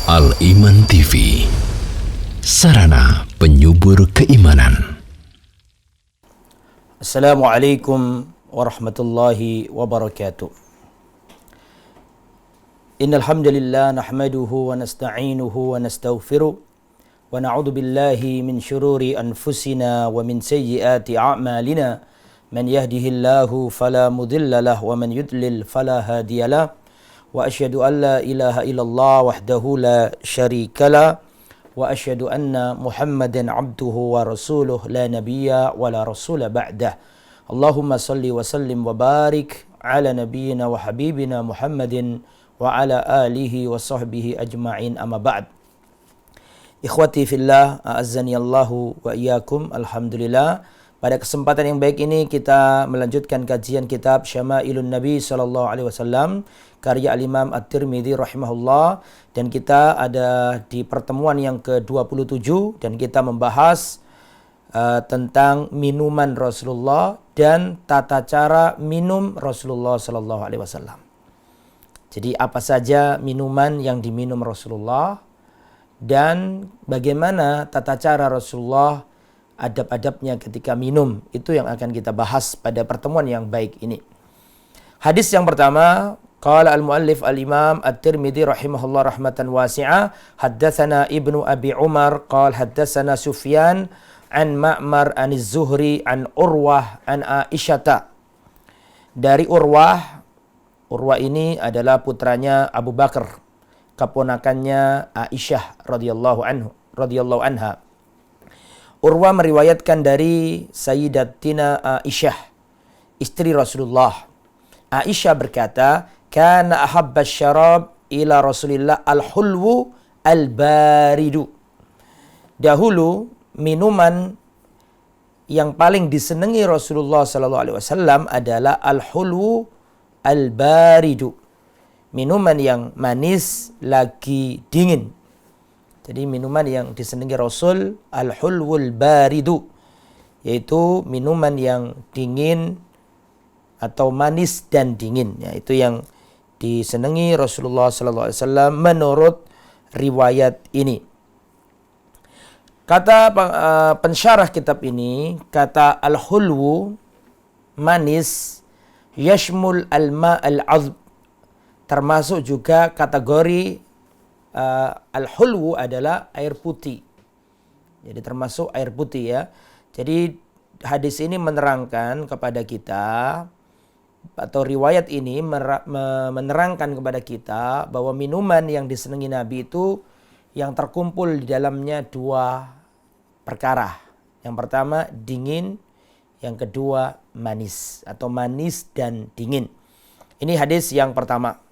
Al-Iman TV, sarana penyubur keimanan. Assalamualaikum warahmatullahi wabarakatuh. Innal hamdalillah nahmaduhu wa nasta'inuhu wa nastaghfiruh wa na'udzu billahi min shururi anfusina wa min sayyiati a'malina. Man yahdihillahu fala mudilla lahu wa man yudlil fala hadiyalah. Wa asyhadu an la ilaha illallah wahdahu la syarikalah wa asyhadu anna Muhammadan abduhu wa rasuluh la nabiyya wa la rasula ba'dah. Allahumma salli wa sallim wa barik ala nabiyyina wa habibina Muhammadin wa ala alihi wa sahbihi ajma'in, amma ba'd. Ikhwati fillah, a'azzani Allahu wa iyyakum. Alhamdulillah, pada kesempatan yang baik ini kita melanjutkan kajian kitab Syama'ilun Nabi sallallahu alaihi wasallam karya Al-Imam At-Tirmidzi rahimahullah, dan kita ada di pertemuan yang ke-27 dan kita membahas tentang minuman Rasulullah dan tata cara minum Rasulullah sallallahu alaihi wasallam. Jadi apa saja minuman yang diminum Rasulullah dan bagaimana tata cara Rasulullah, adab-adabnya ketika minum, itu yang akan kita bahas pada pertemuan yang baik ini. Hadis yang pertama, qala al-muallif al-imam at-Tirmidzi rahimahullah rahmatan wasi'ah, haddatsana Ibnu Abi Umar qala haddatsana Sufyan an Ma'mar an Az-Zuhri an Urwah an Aisyata. Dari Urwah ini adalah putranya Abu Bakar, keponakannya Aisyah radhiyallahu anha. Urwah meriwayatkan dari Sayyidatina Aisyah, istri Rasulullah. Aisyah berkata, kana ahabba syarab ila Rasulillah al-hulwu al-baridu. Dahulu minuman yang paling disenangi Rasulullah sallallahu alaihi wasallam adalah al-hulwu al-baridu. Minuman yang manis lagi dingin. Jadi minuman yang disenangi Rasul al-hulwul baridu, yaitu minuman yang dingin atau manis dan dingin, yaitu yang disenangi Rasulullah sallallahu alaihi wasallam menurut riwayat ini. Kata pensyarah kitab ini, kata al-hulwu manis, yashmul al-ma' al-'azb, termasuk juga kategori al-hulwu adalah air putih. Jadi termasuk air putih ya. Jadi hadis ini menerangkan kepada kita, atau riwayat ini menerangkan kepada kita bahwa minuman yang disenangi Nabi itu yang terkumpul di dalamnya dua perkara. Yang pertama dingin, yang kedua manis atau manis dan dingin. Ini hadis yang pertama.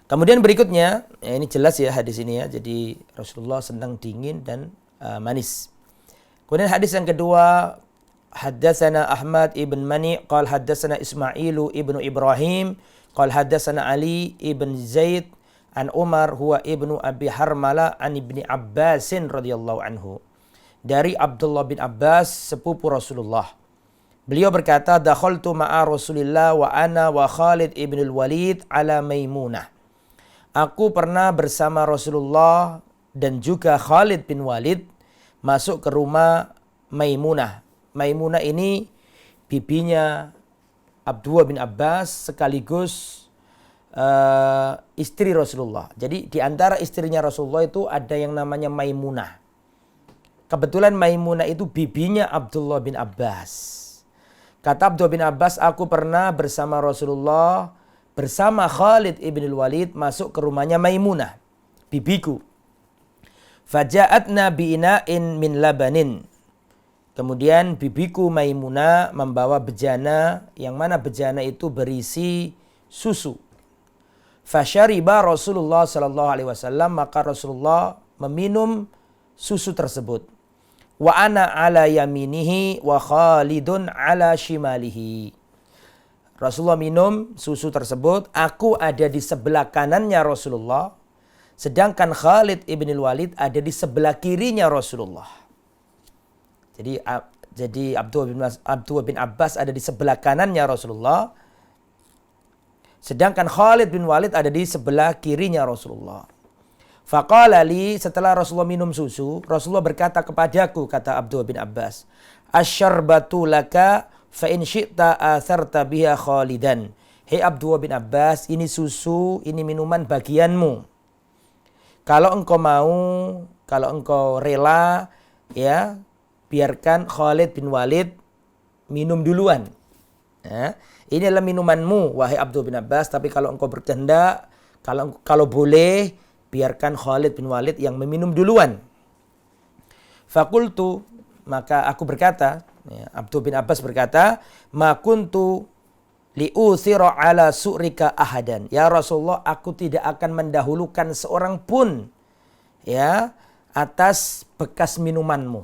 Kemudian berikutnya, ya ini jelas ya hadis ini ya. Jadi Rasulullah senang dingin dan manis. Kemudian hadis yang kedua, haddatsana Ahmad ibn Mani qala haddatsana Ismailu ibnu Ibrahim qala haddatsana Ali ibn Zaid an Umar huwa ibnu Abi Harmala an ibni Abbasin radhiyallahu anhu. Dari Abdullah bin Abbas, sepupu Rasulullah. Beliau berkata, dakhaltu ma'a Rasulillah wa ana wa Khalid ibn al-Walid ala Maimunah. Aku pernah bersama Rasulullah dan juga Khalid bin Walid masuk ke rumah Maimunah. Maimunah ini bibinya Abdullah bin Abbas sekaligus istri Rasulullah. Jadi di antara istrinya Rasulullah itu ada yang namanya Maimunah. Kebetulan Maimunah itu bibinya Abdullah bin Abbas. Kata Abdullah bin Abbas, aku pernah bersama Rasulullah bersama Khalid ibn al-Walid masuk ke rumahnya Maimunah, bibiku. Faja'atna bi'ina'in min labanin. Kemudian bibiku Maimunah membawa bejana, yang mana bejana itu berisi susu. Fasyariba Rasulullah sallallahu alaihi wasallam, maka Rasulullah meminum susu tersebut. Wa ana ala yaminihi wa Khalidun ala shimalihi. Rasulullah minum susu tersebut, aku ada di sebelah kanannya Rasulullah, sedangkan Khalid ibn al-Walid ada di sebelah kirinya Rasulullah. Jadi Abdullah bin Abbas ada di sebelah kanannya Rasulullah, sedangkan Khalid bin Walid ada di sebelah kirinya Rasulullah. Faqala li, setelah Rasulullah minum susu, Rasulullah berkata kepadaku, kata Abdullah bin Abbas, asyarbatu laka fa in syi'ta atharta biha khalidan. Hei Abdullah bin Abbas, ini susu, ini minuman bagianmu. Kalau engkau mau, kalau engkau rela, ya, biarkan Khalid bin Walid minum duluan. Ya, ini adalah minumanmu, wahai Abdullah bin Abbas. Tapi kalau engkau berkehendak, kalau boleh, biarkan Khalid bin Walid yang meminum duluan. Fakultu, maka aku berkata, ya, Abdullah bin Abbas berkata, ma kuntu li'uthira ala su'rika ahadan. Ya Rasulullah, aku tidak akan mendahulukan seorang pun, ya, atas bekas minumanmu.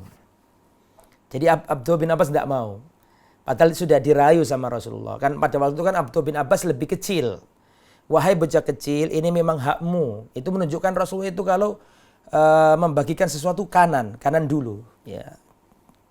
Jadi Abdullah bin Abbas tidak mau. Padahal sudah dirayu sama Rasulullah. Kan pada waktu itu kan Abdullah bin Abbas lebih kecil. Wahai bocah kecil, ini memang hakmu. Itu menunjukkan Rasulullah itu kalau membagikan sesuatu kanan dulu. Ya.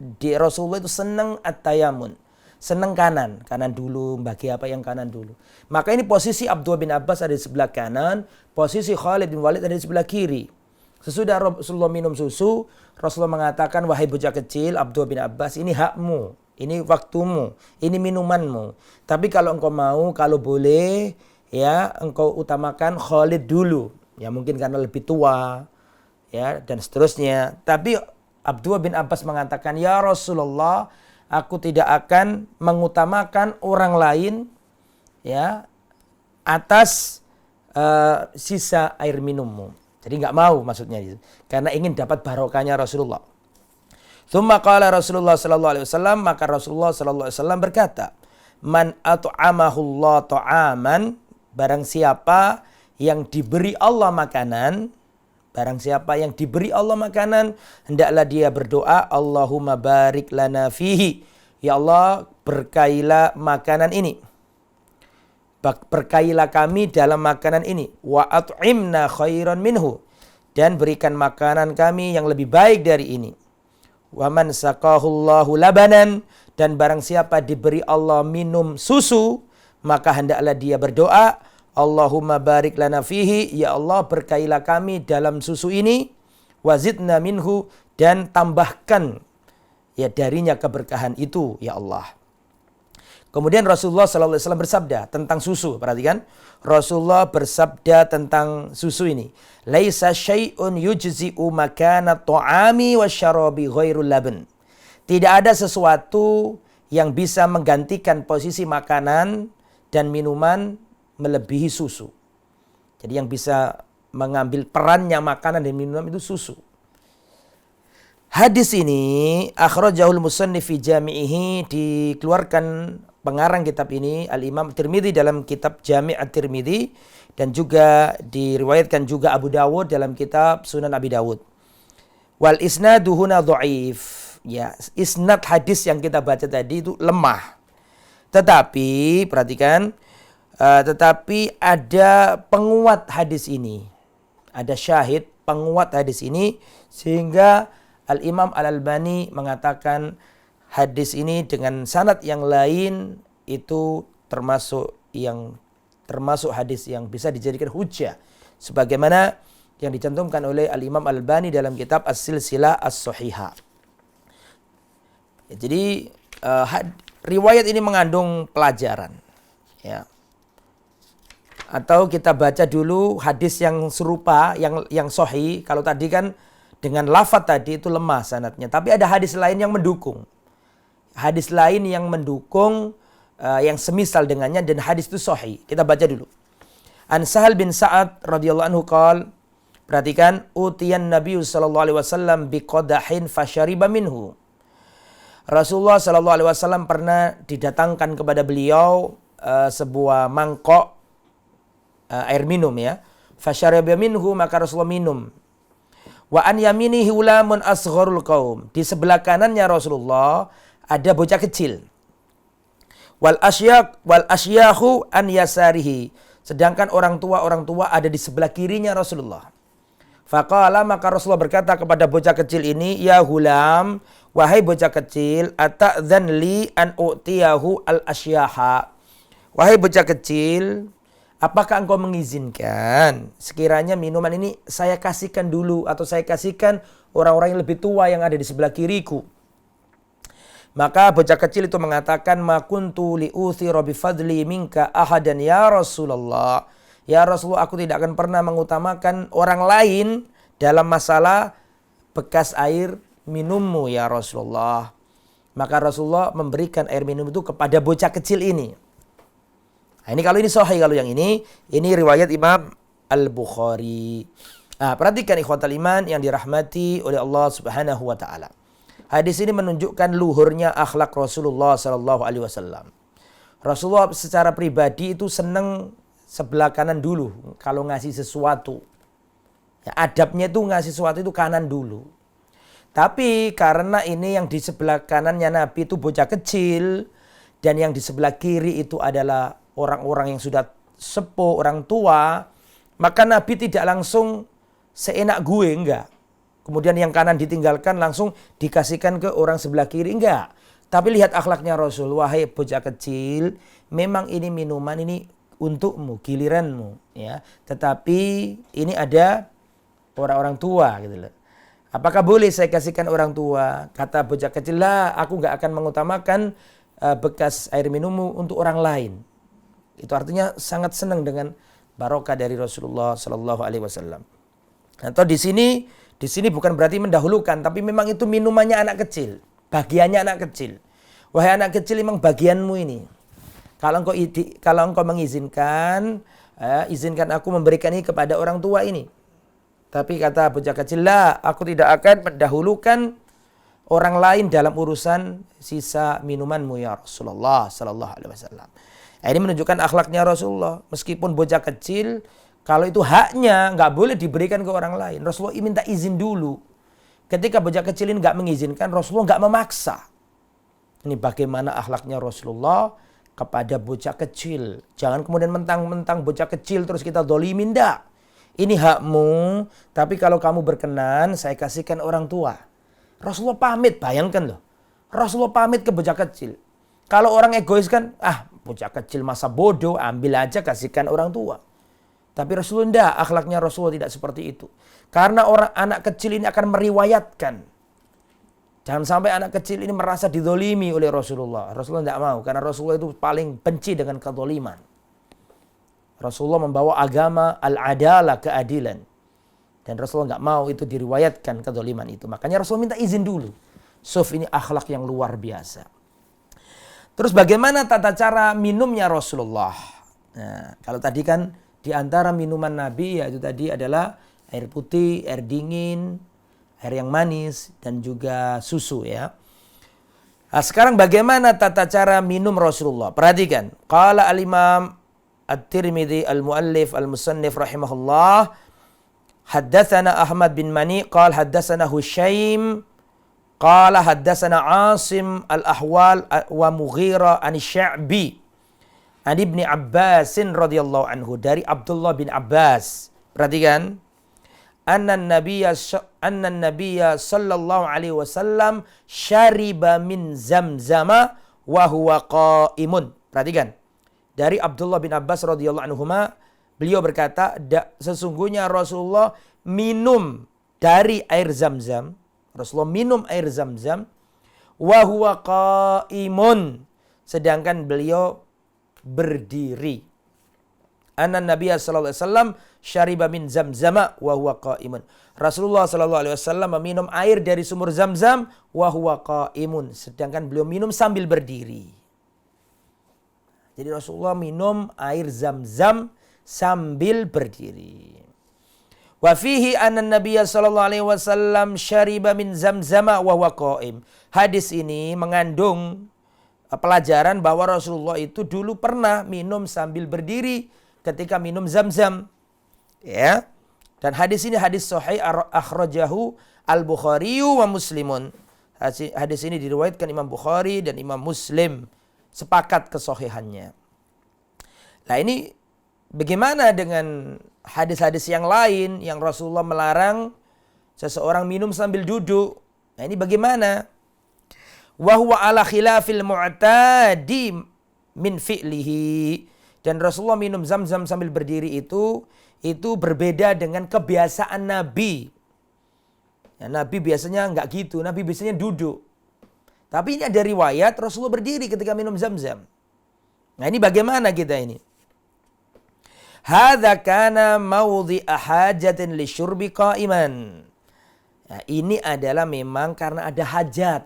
Di Rasulullah itu senang at-tayamun. Senang kanan dulu, bagi apa yang kanan dulu. Maka ini posisi Abdullah bin Abbas ada di sebelah kanan, posisi Khalid bin Walid ada di sebelah kiri. Sesudah Rasulullah minum susu, Rasulullah mengatakan, wahai bocah kecil, Abdullah bin Abbas, ini hakmu, ini waktumu, ini minumanmu. Tapi kalau engkau mau, kalau boleh, ya, engkau utamakan Khalid dulu. Ya, mungkin karena lebih tua, ya, dan seterusnya. Tapi Abdullah bin Abbas mengatakan, ya Rasulullah, aku tidak akan mengutamakan orang lain, ya, atas sisa air minummu. Jadi nggak mau maksudnya itu, karena ingin dapat barokahnya Rasulullah. Tsumma qala Rasulullah sallallahu alaihi wasallam, maka Rasulullah sallallahu alaihi wasallam berkata, man at'amahu Allah ta'aman, barang siapa yang diberi Allah makanan, hendaklah dia berdoa, Allahumma barik lana fihi, ya Allah, berkailah makanan ini, berkailah kami dalam makanan ini, wa at'imna khairan minhu, dan berikan makanan kami yang lebih baik dari ini. Wa man saqahullahu labanan, dan barang siapa diberi Allah minum susu, maka hendaklah dia berdoa, Allahumma barik lana fihi, ya Allah, berkailah kami dalam susu ini, wazidna minhu, dan tambahkan, ya, darinya keberkahan itu, ya Allah. Kemudian Rasulullah SAW bersabda tentang susu. Perhatikan, Rasulullah bersabda tentang susu ini, laisa syai'un yujzi'u makana ta'ami wasyarabi ghairul laban. Tidak ada sesuatu yang bisa menggantikan posisi makanan dan minuman melebihi susu. Jadi yang bisa mengambil perannya makanan dan minuman itu susu. Hadis ini akhrajahul musannif fi jami'ihi, dikeluarkan pengarang kitab ini Al-Imam Tirmidzi dalam kitab Jami' At-Tirmidzi, dan juga diriwayatkan juga Abu Dawud dalam kitab Sunan Abi Dawud. Wal isnadu huna dhaif. Ya, isnad hadis yang kita baca tadi itu lemah. Tetapi perhatikan, tetapi ada penguat hadis ini. Ada syahid penguat hadis ini, sehingga Al-Imam Al-Albani mengatakan hadis ini dengan sanad yang lain itu termasuk hadis yang bisa dijadikan hujjah, sebagaimana yang dicantumkan oleh Al-Imam Al-Albani dalam kitab As-Silsilah As-Shahihah. Jadi riwayat ini mengandung pelajaran, ya. Atau kita baca dulu hadis yang serupa, yang sahih. Kalau tadi kan dengan lafaz tadi itu lemah sanadnya, tapi ada hadis lain yang mendukung. Hadis lain yang mendukung, yang semisal dengannya, dan hadis itu sahih. Kita baca dulu. An Sahal bin Sa'ad radhiyallahu anhu qala, perhatikan, utiyan Nabi sallallahu alaihi wasallam biqadahin fasyariba minhu. Rasulullah sallallahu alaihi wasallam pernah didatangkan kepada beliau sebuah mangkok air minum, ya. Fasyariba minhu, maka Rasulullah minum. Wa an yaminihi ulamun asgharul qaum. Di sebelah kanannya Rasulullah ada bocah kecil. Wal asyakhu an yasarihi. Sedangkan orang tua ada di sebelah kirinya Rasulullah. Faqala, maka Rasulullah berkata kepada bocah kecil ini, ya hulam, wahai bocah kecil, ata'dzan li an u'tiyahu al asyaha. Wahai bocah kecil, apakah engkau mengizinkan sekiranya minuman ini saya kasihkan dulu atau saya kasihkan orang-orang yang lebih tua yang ada di sebelah kiriku? Maka bocah kecil itu mengatakan, ma kuntu li'uthira bifadli minka ahadan ya Rasulullah. Ya Rasulullah, aku tidak akan pernah mengutamakan orang lain dalam masalah bekas air minummu ya Rasulullah. Maka Rasulullah memberikan air minum itu kepada bocah kecil ini. Nah, ini kalau ini sahih, kalau yang ini riwayat Imam Al-Bukhari. Nah, perhatikan ikhwatal iman yang dirahmati oleh Allah Subhanahu wa taala. Hadis ini menunjukkan luhurnya akhlak Rasulullah sallallahu alaihi wasallam. Rasulullah secara pribadi itu senang sebelah kanan dulu kalau ngasih sesuatu. Ya, adabnya itu ngasih sesuatu itu kanan dulu. Tapi karena ini yang di sebelah kanannya Nabi itu bocah kecil dan yang di sebelah kiri itu adalah orang-orang yang sudah sepuh, orang tua, maka Nabi tidak langsung seenak gue, enggak. Kemudian yang kanan ditinggalkan langsung dikasihkan ke orang sebelah kiri, enggak. Tapi lihat akhlaknya Rasul, wahai bocah kecil, memang ini minuman ini untukmu, giliranmu, ya. Tetapi ini ada orang-orang tua gitu loh. Apakah boleh saya kasihkan orang tua? Kata bocah kecil, lah aku enggak akan mengutamakan bekas air minummu untuk orang lain. Itu artinya sangat senang dengan barokah dari Rasulullah sallallahu alaihi wasallam. Atau di sini bukan berarti mendahulukan, tapi memang itu minumannya anak kecil, bagiannya anak kecil. Wahai anak kecil, memang bagianmu ini. Kalau engkau mengizinkan, izinkan aku memberikan ini kepada orang tua ini. Tapi kata bocah kecil, lah aku tidak akan mendahulukan orang lain dalam urusan sisa minumanmu ya Rasulullah sallallahu alaihi wasallam. Ini menunjukkan akhlaknya Rasulullah. Meskipun bocah kecil, kalau itu haknya nggak boleh diberikan ke orang lain. Rasulullah minta izin dulu. Ketika bocah kecil ini nggak mengizinkan, Rasulullah nggak memaksa. Ini bagaimana akhlaknya Rasulullah kepada bocah kecil. Jangan kemudian mentang-mentang bocah kecil terus kita dolimin, enggak. Ini hakmu, tapi kalau kamu berkenan, saya kasihkan orang tua. Rasulullah pamit, bayangkan loh. Rasulullah pamit ke bocah kecil. Kalau orang egois kan, bocah kecil masa bodoh, ambil aja kasihkan orang tua. Tapi Rasulullah tidak, akhlaknya Rasulullah tidak seperti itu. Karena anak kecil ini akan meriwayatkan. Jangan sampai anak kecil ini merasa didolimi oleh Rasulullah. Rasulullah tidak mau, karena Rasulullah itu paling benci dengan kedoliman. Rasulullah membawa agama al-adalah, keadilan. Dan Rasulullah tidak mau itu diriwayatkan kedoliman itu. Makanya Rasulullah minta izin dulu. Ini akhlak yang luar biasa. Terus bagaimana tata cara minumnya Rasulullah? Nah, kalau tadi kan di antara minuman Nabi yaitu tadi adalah air putih, air dingin, air yang manis, dan juga susu ya. Nah, sekarang bagaimana tata cara minum Rasulullah? Perhatikan. Qala al-Imam At-Tirmidzi al-Muallif al-Musannif rahimahullah, haddatsana Ahmad bin Mani qala haddatsana Husyaim qala haddatsana Asim al-Ahwal wa Mughirah an Sya'bi an Ibni Abbasin radhiyallahu anhu, dari Abdullah bin Abbas. Perhatikan. Anna nabiyya sallallahu alaihi wasallam syariba min zamzama wa huwa qaimun. Perhatikan. Dari Abdullah bin Abbas radhiyallahu anhuma, beliau berkata, sesungguhnya Rasulullah minum dari air Zamzam. Rasulullah minum air Zamzam wa huwa qaimun, sedangkan beliau berdiri. Anna Nabiyya sallallahu alaihi wasallam syariba min zamzama wa huwa qaimun. Rasulullah sallallahu alaihi wasallam meminum air dari sumur Zamzam wa huwa qaimun, sedangkan beliau minum sambil berdiri. Jadi Rasulullah minum air Zamzam sambil berdiri. Wa fihi anna Nabiyya sallallahu alaihi wasallam syariba min zamzama wa huwa qaim. Hadis ini mengandung pelajaran bahwa Rasulullah itu dulu pernah minum sambil berdiri ketika minum Zamzam. Ya. Dan hadis ini hadis sahih akhrajahu Al-Bukhari wa Muslimun. Hadis ini diriwayatkan Imam Bukhari dan Imam Muslim, sepakat kesahihannya. Nah, ini bagaimana dengan hadis-hadis yang lain yang Rasulullah melarang seseorang minum sambil duduk? Nah, ini bagaimana? Wa huwa ala khilafil mu'tadi min fi'lihi. Dan Rasulullah minum zam-zam sambil berdiri itu berbeda dengan kebiasaan Nabi. Ya, Nabi biasanya enggak gitu, Nabi biasanya duduk. Tapi ini ada riwayat Rasulullah berdiri ketika minum zam-zam. Nah ini bagaimana kita ini? Hadza kana mawdhi'a hajatin lisyurbi qa'iman. Nah, ini adalah memang karena ada hajat.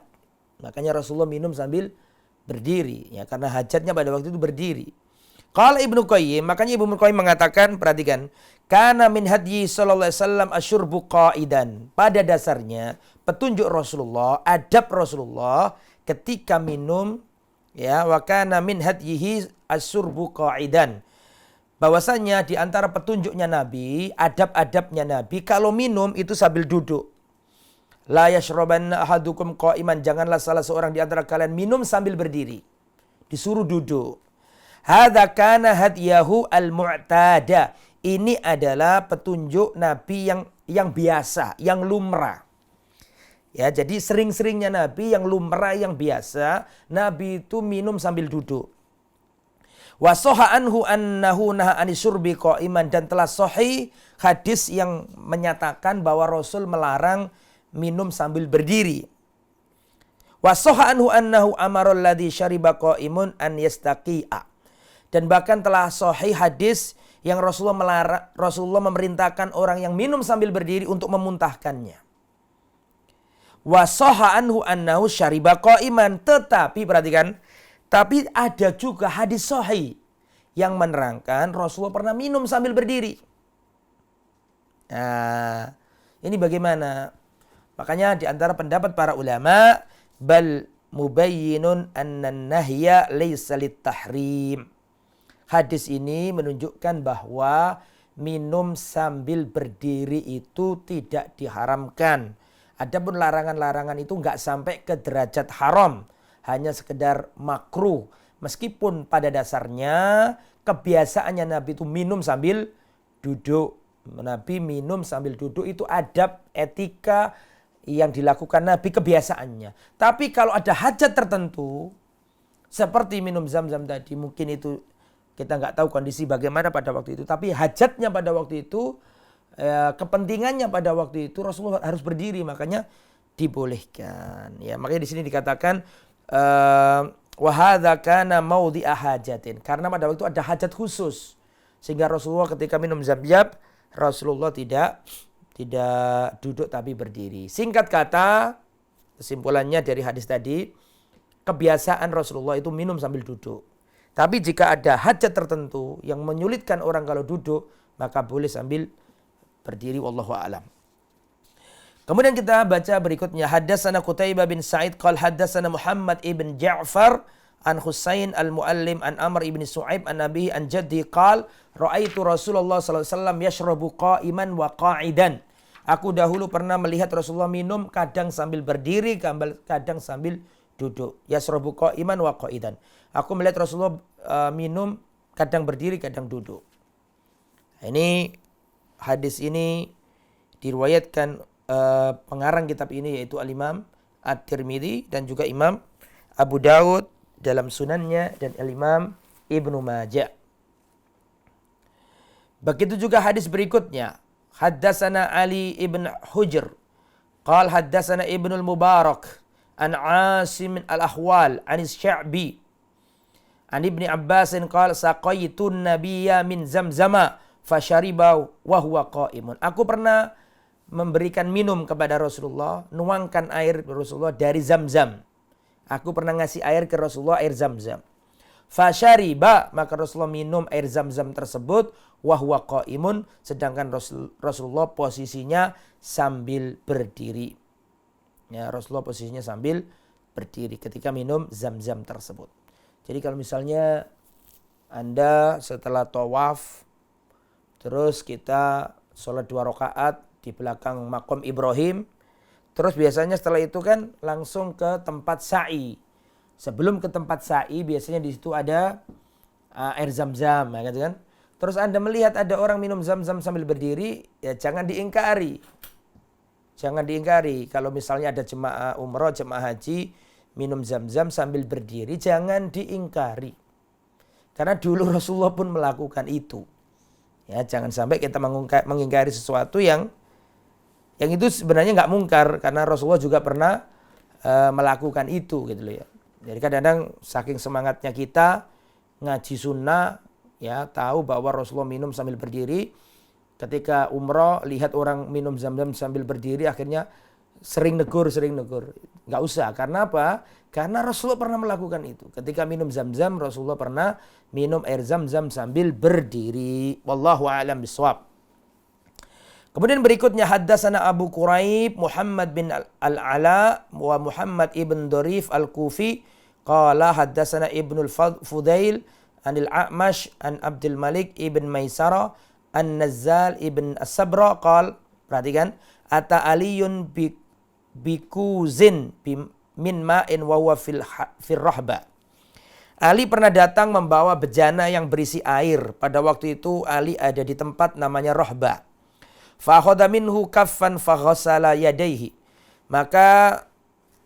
Makanya Rasulullah minum sambil berdiri. Ya, karena hajatnya pada waktu itu berdiri. Qala Ibnu Qayyim, makanya Ibnu Qayyim mengatakan, perhatikan, kana min hadyi sallallahu alaihi wasallam asyurbu qa'idan. Pada dasarnya petunjuk Rasulullah, adab Rasulullah ketika minum, ya, wa kana min hadyihi asyurbu qa'idan. Bahwasanya di antara petunjuknya Nabi, adab-adabnya Nabi, kalau minum itu sambil duduk. La yashrabanna ahadukum qa'iman, janganlah salah seorang di antara kalian minum sambil berdiri. Disuruh duduk. Hadza kana hadyahu al-mu'tada. Ini adalah petunjuk Nabi yang biasa, yang lumrah. Ya, jadi sering-seringnya Nabi yang lumrah, yang biasa, Nabi itu minum sambil duduk. Wa sahha anhu annahu naha anisyurbi qa'iman, dan telah sahih hadis yang menyatakan bahwa Rasul melarang minum sambil berdiri. Wa sahha anhu annahu amara alladhi syariba qa'imun an yastaqi'a. Dan bahkan telah sahih hadis yang Rasulullah memerintahkan orang yang minum sambil berdiri untuk memuntahkannya. Wa sahha anhu annahu syariba qa'iman, tetapi perhatikan, tapi ada juga hadis sahih yang menerangkan Rasulullah pernah minum sambil berdiri. Nah, ini bagaimana? Makanya di antara pendapat para ulama, bal mubayyinun anna nahya laysa lit-tahrim. Hadis ini menunjukkan bahwa minum sambil berdiri itu tidak diharamkan. Adapun larangan-larangan itu enggak sampai ke derajat haram, hanya sekedar makruh. Meskipun pada dasarnya kebiasaannya Nabi itu minum sambil duduk. Nabi minum sambil duduk itu adab etika yang dilakukan Nabi, kebiasaannya. Tapi kalau ada hajat tertentu, seperti minum zam-zam tadi, mungkin itu kita nggak tahu kondisi bagaimana pada waktu itu. Tapi hajatnya pada waktu itu, kepentingannya pada waktu itu Rasulullah harus berdiri, makanya dibolehkan. Ya, makanya di sini dikatakan wa hadza kana maudhi'a hajatin, karena pada waktu itu ada hajat khusus, sehingga Rasulullah ketika minum zam-zam Rasulullah tidak duduk tapi berdiri. Singkat kata, kesimpulannya dari hadis tadi, kebiasaan Rasulullah itu minum sambil duduk. Tapi jika ada hajat tertentu yang menyulitkan orang kalau duduk, maka boleh sambil berdiri, wallahu a'lam. Kemudian kita baca berikutnya, haddatsana Qutaibah bin Sa'id qala haddatsana Muhammad ibn Ja'far an Husain al-Muallim an Amr ibn Su'aib an Nabi an Jaddi qala ra'aitu Rasulullah sallallahu alaihi wasallam yashrabu qa'iman wa qa'idan. Aku dahulu pernah melihat Rasulullah minum kadang sambil berdiri, kadang sambil duduk. Yashrabu qa'iman wa qa'idan. Aku melihat Rasulullah minum kadang berdiri, kadang duduk. Ini hadis ini diriwayatkan pengarang kitab ini yaitu Al-Imam At-Tirmidzi dan juga Imam Abu Dawud dalam sunannya dan Al-Imam Ibnu Majah. Begitu juga hadis berikutnya. Haddatsana Ali ibn Hujr qala haddatsana Ibnu Mubarak an Asim al-Ahwal an Sya'bi an Ibni Abbasin qala saqaitun nabiyya min zamzama fasyariba wa huwa qa'imun. Aku pernah memberikan minum kepada Rasulullah, nuangkan air Rasulullah dari Zam-Zam. Aku pernah ngasih air ke Rasulullah, air Zam-Zam. Fasyariba, maka Rasulullah minum air Zam-Zam tersebut, wa huwa qa'imun, sedangkan Rasulullah posisinya sambil berdiri. Ya, Rasulullah posisinya sambil berdiri ketika minum Zam-Zam tersebut. Jadi kalau misalnya Anda setelah tawaf, terus kita sholat 2 rakaat di belakang makom Ibrahim, terus biasanya setelah itu kan langsung ke tempat sa'i. Sebelum ke tempat sa'i biasanya di situ ada air Zam-Zam, ya kan? Terus Anda melihat ada orang minum Zam-Zam sambil berdiri, ya jangan diingkari. Jangan diingkari. Kalau misalnya ada jemaah umroh, jemaah haji minum Zam-Zam sambil berdiri, jangan diingkari. Karena dulu Rasulullah pun melakukan itu. Ya, jangan sampai kita mengingkari sesuatu yang itu sebenarnya nggak mungkar, karena Rasulullah juga pernah melakukan itu gitu loh ya. Jadi kadang-kadang saking semangatnya kita ngaji sunnah, ya tahu bahwa Rasulullah minum sambil berdiri. Ketika umroh lihat orang minum zam-zam sambil berdiri, akhirnya sering negur. Nggak usah, karena apa? Karena Rasulullah pernah melakukan itu. Ketika minum zam-zam, Rasulullah pernah minum air zam-zam sambil berdiri. Wallahu a'lam bishawab. Kemudian berikutnya haddatsana Abu Quraib Muhammad bin Al-Ala wa Muhammad ibn Dorif Al-Kufi qala haddatsana Ibnul Fudail anil A'mash an Abdul Malik ibn Maisara an Nazzal ibn As-Sabra qala, perhatikan, ata aliyun bikuzin min ma'in wa huwa fil rahba. Ali pernah datang membawa bejana yang berisi air. Pada waktu itu Ali ada di tempat namanya Rahba. Fakhadha minhu kaffan faghasala yadayhi. Maka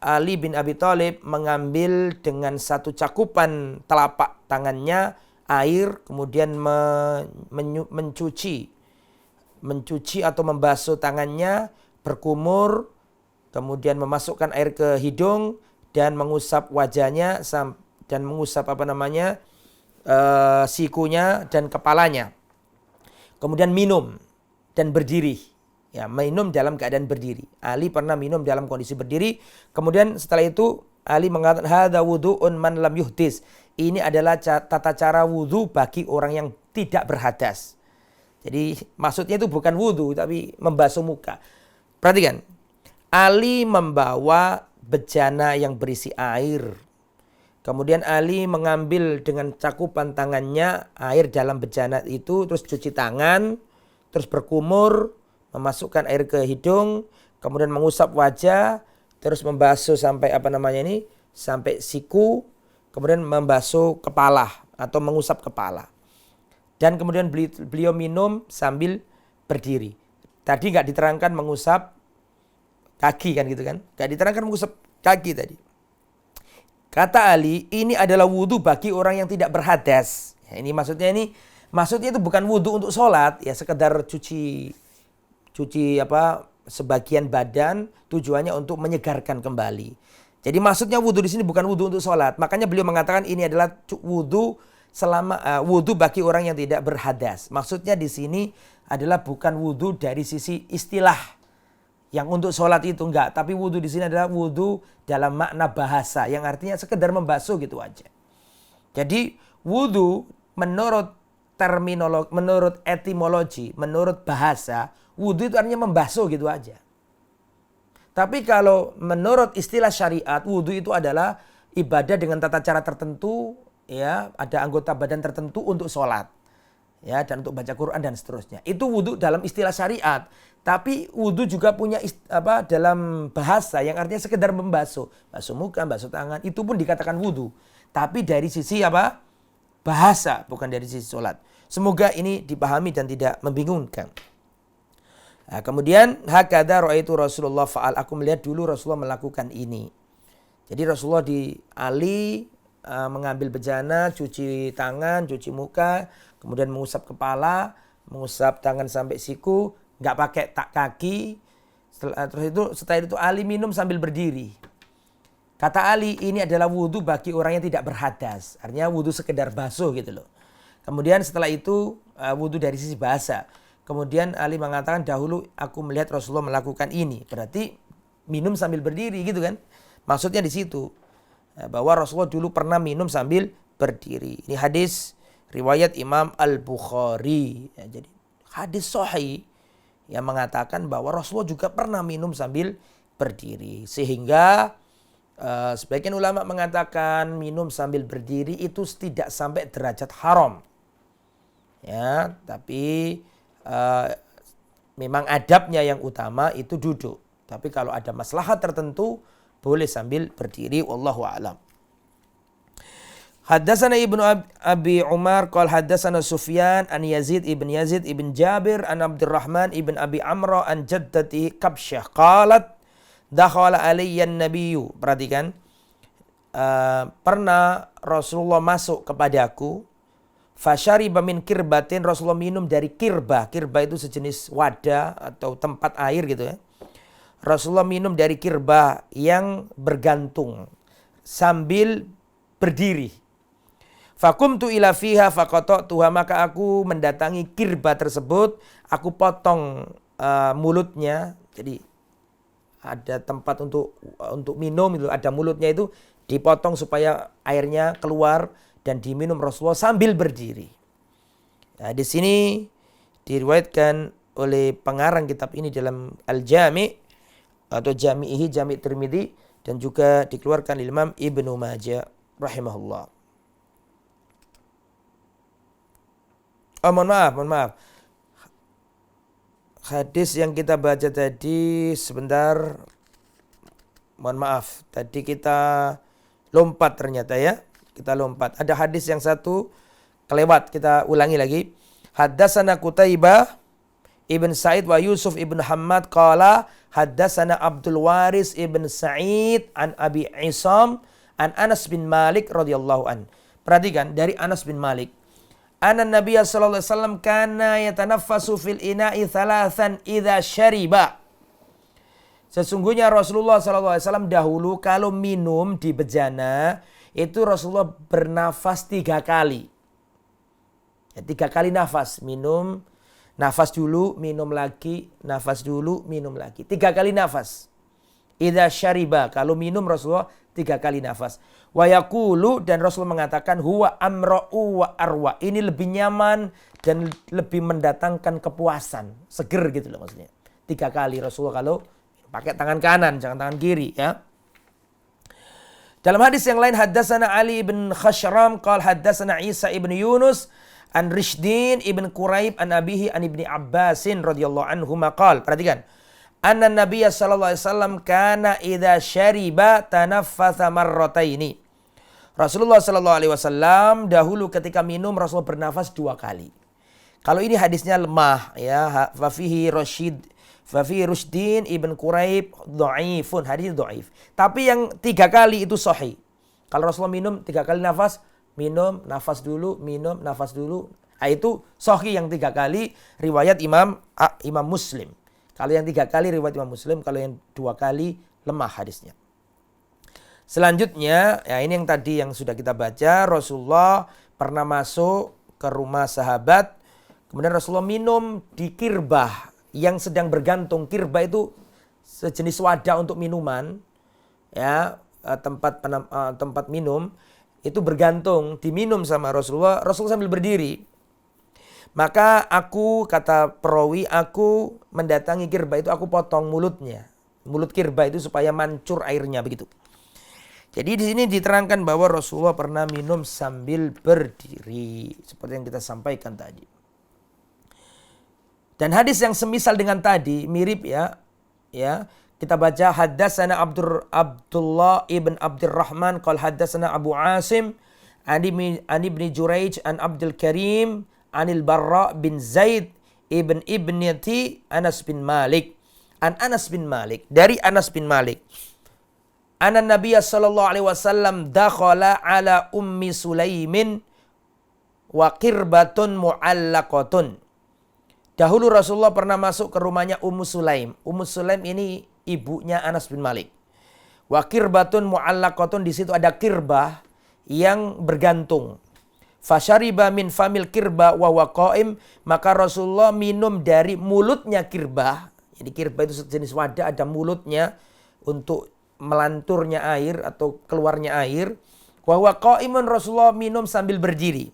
Ali bin Abi Thalib mengambil dengan satu cakupan telapak tangannya air, kemudian mencuci atau membasuh tangannya, berkumur, kemudian memasukkan air ke hidung dan mengusap wajahnya dan mengusap sikunya dan kepalanya. Kemudian minum dan berdiri. Ya, minum dalam keadaan berdiri. Ali pernah minum dalam kondisi berdiri. Kemudian setelah itu Ali mengatakan hadza wudu'un man lam yuhdis. Ini adalah tata cara wudu bagi orang yang tidak berhadas. Jadi maksudnya itu bukan wudu tapi membasuh muka. Perhatikan. Ali membawa bejana yang berisi air. Kemudian Ali mengambil dengan cakupan tangannya air dalam bejana itu, terus cuci tangan, terus berkumur, memasukkan air ke hidung, kemudian mengusap wajah, terus membasuh sampai sampai siku, kemudian membasuh kepala atau mengusap kepala. Dan kemudian beliau minum sambil berdiri. Tadi nggak diterangkan mengusap kaki kan gitu kan? Nggak diterangkan mengusap kaki tadi. Kata Ali, ini adalah wudhu bagi orang yang tidak berhadas. Ya, Maksudnya itu bukan wudhu untuk sholat, ya sekedar cuci sebagian badan, tujuannya untuk menyegarkan kembali. Jadi maksudnya wudhu di sini bukan wudhu untuk sholat. Makanya beliau mengatakan ini adalah wudhu wudhu bagi orang yang tidak berhadas. Maksudnya di sini adalah bukan wudhu dari sisi istilah yang untuk sholat itu enggak, tapi wudhu di sini adalah wudhu dalam makna bahasa yang artinya sekedar membasuh gitu aja. Jadi wudhu menurut menurut etimologi, menurut bahasa, wudhu itu artinya membasuh gitu aja. Tapi kalau menurut istilah syariat, wudhu itu adalah ibadah dengan tata cara tertentu, ya, ada anggota badan tertentu untuk sholat, ya, dan untuk baca Quran dan seterusnya. Itu wudhu dalam istilah syariat. Tapi wudhu juga punya dalam bahasa yang artinya sekedar membasuh, basuh muka, basuh tangan, itu pun dikatakan wudhu. Tapi dari sisi bahasa, bukan dari sisi sholat. Semoga ini dipahami dan tidak membingungkan. Nah, kemudian hakadha ra'aitu Rasulullah fa'al, aku melihat dulu Rasulullah melakukan ini. Jadi Rasulullah Ali mengambil bejana, cuci tangan, cuci muka, kemudian mengusap kepala, mengusap tangan sampai siku, nggak pakai kaki. Setelah itu Ali minum sambil berdiri. Kata Ali, ini adalah wudhu bagi orang yang tidak berhadas. Artinya wudhu sekedar basuh gitu loh. Kemudian setelah itu wudhu dari sisi bahasa. Kemudian Ali mengatakan dahulu aku melihat Rasulullah melakukan ini. Berarti minum sambil berdiri gitu kan. Maksudnya di situ. Bahwa Rasulullah dulu pernah minum sambil berdiri. Ini hadis riwayat Imam Al-Bukhari. Ya, jadi hadis sahih yang mengatakan bahwa Rasulullah juga pernah minum sambil berdiri. Sehingga sebagian ulama mengatakan minum sambil berdiri itu tidak sampai derajat haram. Ya, tapi memang adabnya yang utama itu duduk. Tapi kalau ada maslahat tertentu boleh sambil berdiri, wallahu a'lam. Haddatsana Ibnu Abi Umar qala haddatsana Sufyan an Yazid ibn Jabir an Abdurrahman ibn Abi Amra an jaddati Kabsyah qalat dakhala alayyan nabiyyu. Perhatikan, pernah Rasulullah masuk kepadaku, Fasyariba min kirbatin, Rasulullah minum dari kirbah. Kirbah itu sejenis wadah atau tempat air gitu ya. Rasulullah minum dari kirbah yang bergantung sambil berdiri. Fakumtu ila fiha faqata'tuha, maka aku mendatangi kirbah tersebut, aku potong mulutnya. Jadi ada tempat untuk minum itu, ada mulutnya itu dipotong supaya airnya keluar dan diminum Rasulullah sambil berdiri. Nah, di sini diriwayatkan oleh pengarang kitab ini dalam Al-Jami' atau Jami'ihi, Jami' Tirmidzi, dan juga dikeluarkan oleh Imam Ibnu Majah rahimahullah. Mohon maaf. Hadis yang kita baca tadi sebentar. Mohon maaf, tadi kita lompat ternyata ya. Kita lompat. Ada hadis yang satu kelewat, kita ulangi lagi. Haddatsana Qutaibah ibn Sa'id wa Yusuf ibn Hammad qala haddatsana Abdul Waris ibn Sa'id an Abi Isam an Anas bin Malik radhiyallahu an. Perhatikan dari Anas bin Malik. Anna Nabiya sallallahu alaihi wasallam kana yatanaffasu fil ina'i thalathan idza syariba. Sesungguhnya Rasulullah sallallahu alaihi wasallam dahulu kalau minum di bejana itu Rasulullah bernafas 3 kali. Ya, 3 kali nafas, minum, nafas dulu, minum lagi, nafas dulu, minum lagi. 3 kali nafas. Idza syariba, kalau minum Rasulullah 3 kali nafas. Wa yaqulu, dan Rasulullah mengatakan huwa amra'u wa arwa. Ini lebih nyaman dan lebih mendatangkan kepuasan, seger gitu loh maksudnya. 3 kali Rasulullah kalau pakai tangan kanan, jangan tangan kiri ya. Dalam hadis yang lain, haddatsana Ali bin Khashram qala haddatsana Isa ibn Yunus an Rishdin ibn Quraib an abihi an ibni Abbasin radhiyallahu anhu maqal. Perhatikan. Anna Nabiyya sallallahu alaihi wasallam kana idza syariba tanaffasa marrataini. Rasulullah sallallahu alaihi wasallam dahulu ketika minum Rasulullah bernafas 2 kali. Kalau ini hadisnya lemah ya, Fafi Rushdin ibn Quraib dhaifun, hadis dhaif. Tapi yang 3 kali itu sahih. Kalau Rasulullah minum 3 kali nafas, minum, nafas dulu, minum, nafas dulu. Nah, itu sahih yang 3 kali riwayat Imam Muslim. Kalau yang 3 kali riwayat Imam Muslim, kalau yang 2 kali lemah hadisnya. Selanjutnya, ya ini yang tadi yang sudah kita baca, Rasulullah pernah masuk ke rumah sahabat, kemudian Rasulullah minum di kirbah yang sedang bergantung. Kirbah itu sejenis wadah untuk minuman, ya, tempat minum itu bergantung, diminum sama Rasulullah. Rasulullah sambil berdiri. Maka aku, kata perawi, aku mendatangi kirbah itu, aku potong mulutnya, mulut kirbah itu supaya mancur airnya begitu. Jadi di sini diterangkan bahwa Rasulullah pernah minum sambil berdiri, seperti yang kita sampaikan tadi. Dan hadis yang semisal dengan tadi mirip ya. Kita baca haddatsana Abdullah ibn Abdurrahman qala haddatsana Abu Asim an ibni Juraij an Abdul Karim anil Barra bin Zaid ibn ibnati Anas bin Malik. An Anas bin Malik, dari Anas bin Malik. Anna Nabiyya sallallahu alaihi wasallam dakhala ala Ummi Sulaimin wa qirbatun mu'allaqatun. Dahulu Rasulullah pernah masuk ke rumahnya Ummu Sulaim. Ummu Sulaim ini ibunya Anas bin Malik. Wa qirbatun mu'allaqatun, di situ ada kirbah yang bergantung. Fasyariba min famil kirbah wa waqaim, maka Rasulullah minum dari mulutnya kirbah. Jadi kirbah itu sejenis wadah, ada mulutnya untuk melanturnya air atau keluarnya air. Wa waqaimun, Rasulullah minum sambil berdiri.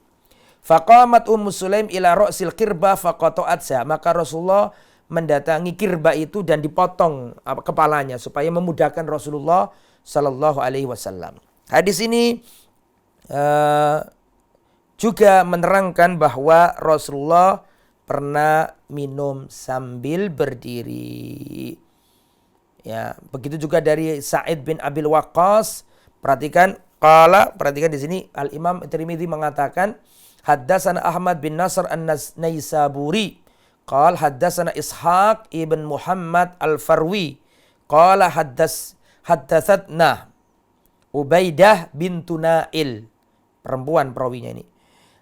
Faqamat Ummu Sulaim ila ra'sil kirbah faqata'atha, maka Rasulullah mendatangi kirbah itu dan dipotong kepalanya supaya memudahkan Rasulullah sallallahu alaihi wasallam. Hadis ini juga menerangkan bahwa Rasulullah pernah minum sambil berdiri. Ya, begitu juga dari Sa'id bin Abil Waqqas. Perhatikan di sini Al-Imam Tirmidzi mengatakan haddatsana Ahmad bin Nasr an-Naisaburi qala haddatsana Ishaq ibn Muhammad al-Farwi qala haddatsatna Ubaidah bintu Nail, perempuan perawinya ini,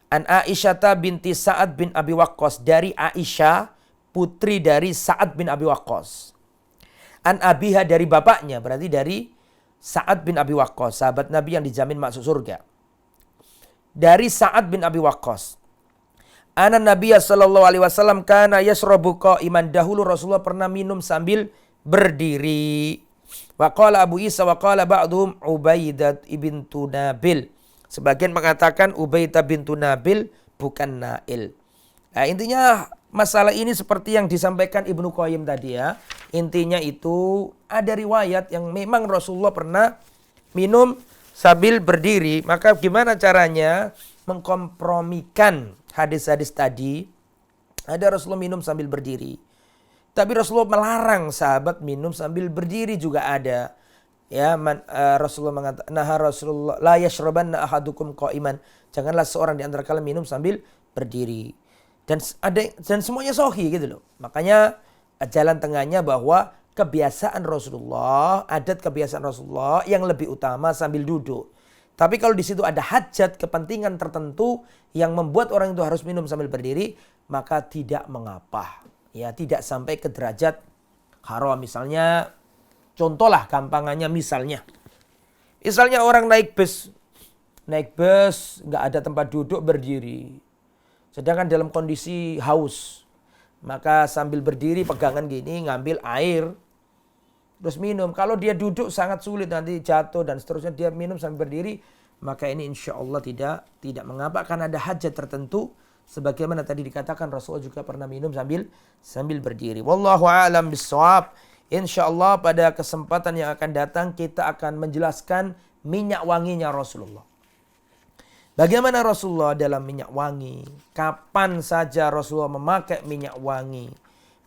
An Aisyata binti Sa'ad bin Abi Waqqas, dari Aisyah putri dari Sa'ad bin Abi Waqqas. An abiha, dari bapaknya, berarti dari Sa'ad bin Abi Waqqas, sahabat Nabi yang dijamin masuk surga. Dari Sa'ad bin Abi Waqqas. Ana Nabiya sallallahu alaihi wasallam kana yashrabu qa'iman, dahulu Rasulullah pernah minum sambil berdiri. Wa qala Abu Isa wa qala ba'dhum Ubaidah bintu Nabil. Sebagian mengatakan Ubaidah bintu Nabil, bukan Nail. Nah, intinya masalah ini seperti yang disampaikan Ibnu Qayyim tadi ya. Intinya itu ada riwayat yang memang Rasulullah pernah minum sambil berdiri. Maka gimana caranya mengkompromikan hadis-hadis tadi? Ada Rasulullah minum sambil berdiri. Tapi Rasulullah melarang sahabat minum sambil berdiri juga ada. Ya, Rasulullah mengatakan, nah Rasulullah la yashrabanna ahadukum qa'iman. Janganlah seorang di antara kalian minum sambil berdiri. Dan semuanya sahih gitu loh. Makanya jalan tengahnya bahwa kebiasaan Rasulullah, adat kebiasaan Rasulullah yang lebih utama sambil duduk. Tapi kalau di situ ada hajat, kepentingan tertentu yang membuat orang itu harus minum sambil berdiri, maka tidak mengapa. Ya, tidak sampai ke derajat haram. Misalnya, contohlah gampangannya misalnya orang naik bus nggak ada tempat duduk, berdiri. Sedangkan dalam kondisi haus, maka sambil berdiri pegangan gini, ngambil air, terus minum. Kalau dia duduk sangat sulit, nanti jatuh dan seterusnya, dia minum sambil berdiri, maka ini insya Allah tidak mengapa, karena ada hajat tertentu. Sebagaimana tadi dikatakan Rasulullah juga pernah minum sambil berdiri. Wallahu a'lam bissawab. Insya Allah pada kesempatan yang akan datang kita akan menjelaskan minyak wanginya Rasulullah. Bagaimana Rasulullah dalam minyak wangi? Kapan saja Rasulullah memakai minyak wangi?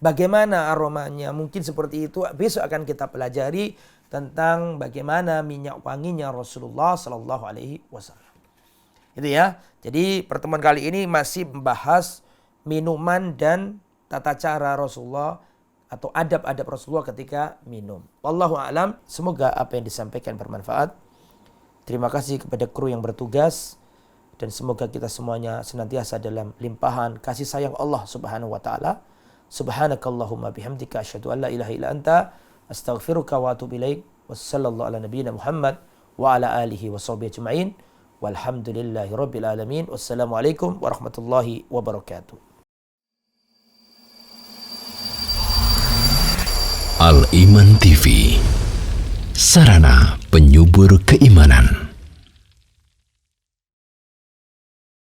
Bagaimana aromanya? Mungkin seperti itu besok akan kita pelajari tentang bagaimana minyak wanginya Rasulullah Sallallahu Alaihi Wasallam. Itu ya. Jadi pertemuan kali ini masih membahas minuman dan tata cara Rasulullah atau adab-adab Rasulullah ketika minum. Wallahu a'lam. Semoga apa yang disampaikan bermanfaat. Terima kasih kepada kru yang bertugas. Dan semoga kita semuanya senantiasa dalam limpahan kasih sayang Allah Subhanahu wa taala. Subhanakallahumma bihamdika asyhadu an la ilaha illa anta astaghfiruka wa atubu ilaik. Wassallallahu ala nabiyyina Muhammad wa ala alihi washabbihi ajmain. Walhamdulillahi rabbil alamin. Wassalamualaikum warahmatullahi wabarakatuh. Al Iman TV, sarana penyubur keimanan.